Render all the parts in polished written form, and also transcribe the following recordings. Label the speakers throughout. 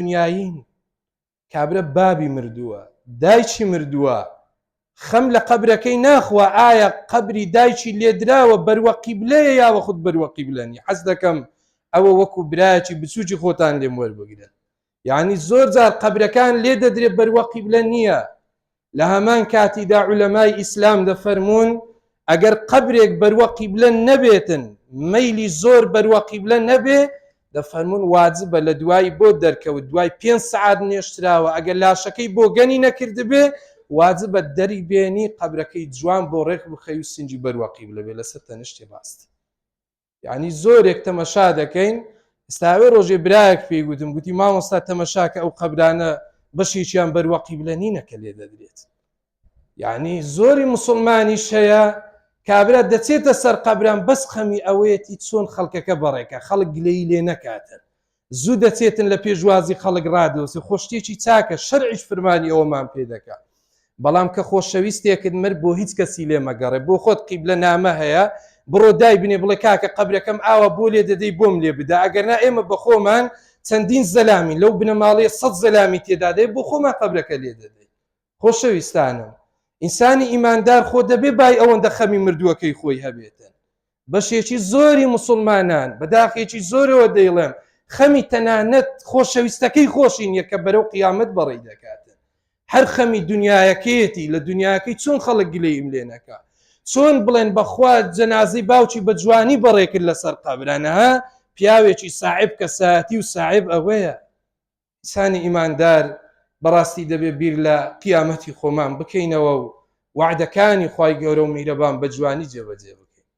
Speaker 1: دنیایین کابرا بابی مردووە دایکی مردووە خەم لە قەبرەکەی ناخوا ئایا قەبری دایکی لێدراوە بەروە قیبلەیە یاوە خود بەروە قیبلەنی حەز دەکەم ئەوە وەکو برایەکی بچووکی خۆتان لێم وەربگرن یعنی زۆر جار قەبرەکان لێ دەدرێت بەروە قیبلە نییە لە هەمان کاتیدا عولەمای ئیسلام دەفەرمونون ئەگەر قەبرێک بەروە قیبلە نەبێتن مەیلی زۆر بەروە قیبلە نەبێ دەفەرمونون واجبە لە دوای بۆ دەرکەوت دوای 5 سعات نێشتراوە ئەگەر لاشەکەی بۆ گەنی نەکردبێ واجبە دەری بێنی قەبرەکەی جوان بۆ ڕێک بخەی و سنجی بەروە قیبلە بێ لەسەر تەنیشتێ باست یعنی زۆرێک تەمەشا دەکەین ئێستاوێ ڕۆژێ برایەک پێی گوتم گوتی مامۆستا تەمەشاکە ئەو قەبرانە بەشێکیان بەروە قیبلە نینەکە لێ دەدرێت یعنی زۆری مسلمانیش هەیە کابرا دەچێتە سەر قەبران بەس خەمی ئەوەیەتی چۆن خەڵکەکە بەڕێکە خەڵک گلەی لێ نەکاتن زوو دەچێتن لە پێشوازی خەڵک ڕادۆسی خۆشتێکی چاکە شەرعیش فرمانی ئەوەمان پێ دەکات بەڵام کە خۆشەویستێکت مرد بۆ هیچ کەسی لێ مەگەڕێ بۆ خۆت قیبلە نامە هەیە بڕۆ دای بنێ بڵێ کاکە قەبرەکەم ئاوە بۆ لێ دەدەی بۆم لێ بدا ئەگەرنا ئێمە بە خۆمان چەندین زەلامی لەو بنەماڵەیە 100 زەلامی تێدادەی بۆ خۆمان قەبرەکە لێ دەدەی خۆشەویستانم ئینسانی ئیماندار خۆ دەبێ بای ئەوەندە خەمی مردووەکەی خۆی هەبێتن بەشێکی زۆری مسلمانان بەداخێکی زۆرەوە دەیڵێم خەمی تەنانەت خۆشەویستەکەی خۆشی نییە کە بەرەو قیامەت بەڕێی دەکاتن هەر خەمی دنیایەکەیەتی لە دنیاکەی چۆن خەڵک گلەیم لێ نەکا چۆن بڵێن بەخوا جەنازەی باوکی بە جوانی بەڕێکرد لەسەر قەبرانەها پیاوێکی ساحب کەسایەتی و ساحب ئەوەیە ئینسانی ئیماندار بەڕاستی دەبێ بیر لە قیامەتی خۆمان بکەینەوە و وعدەکانی خوای گەورە و میرەبان بە جوانی جێبەجێ بکەین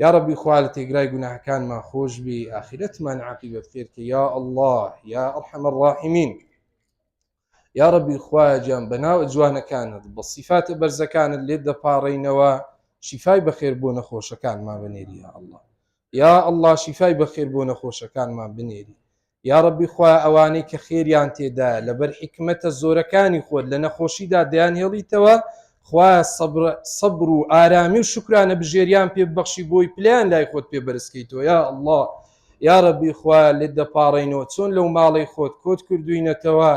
Speaker 1: یا ربی خوا لە تێگرای گوناهەکانمان خۆش بی ئاخرەتمان عاقبەت خێرکە یا الله یا ئەرحەم الراحیمین یا ربی خوایە گیان بەناو جوانەکانت بە صیفاتە بەرزەکانت لێت دەپاڕێینەوە شیفای بەخێر بۆ نەخۆشەکانمان بنێری یا الله یا الله شیفای بەخێر بۆ نەخۆشەکانمان بنێری یا ربی خوا ئەوانەی کە خێریان تێدا لەبەر حکمەتە زۆرەکانی خۆت لە نەخۆشیدا دەیان هێڵیتەوە خوا سەبر و ئارامی و شکرانە بژێریان پێ ببەخشی بۆی پلیان لای خۆت پێ بەرزکەیتەوە یا الله یا ربی خوا لێت دەپاڕێینەوە چۆن لەو ماڵی خۆت کۆت کردوینەتەوە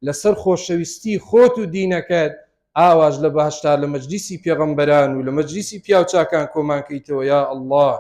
Speaker 1: لەسەر خۆشەویستی خۆت و دینەکەت ئاواش لە بەهەشتا لە مەجلیسی پێغەمبەران و لە مەجلیسی پیاو چاکان کۆمان کەیتەوە یا الله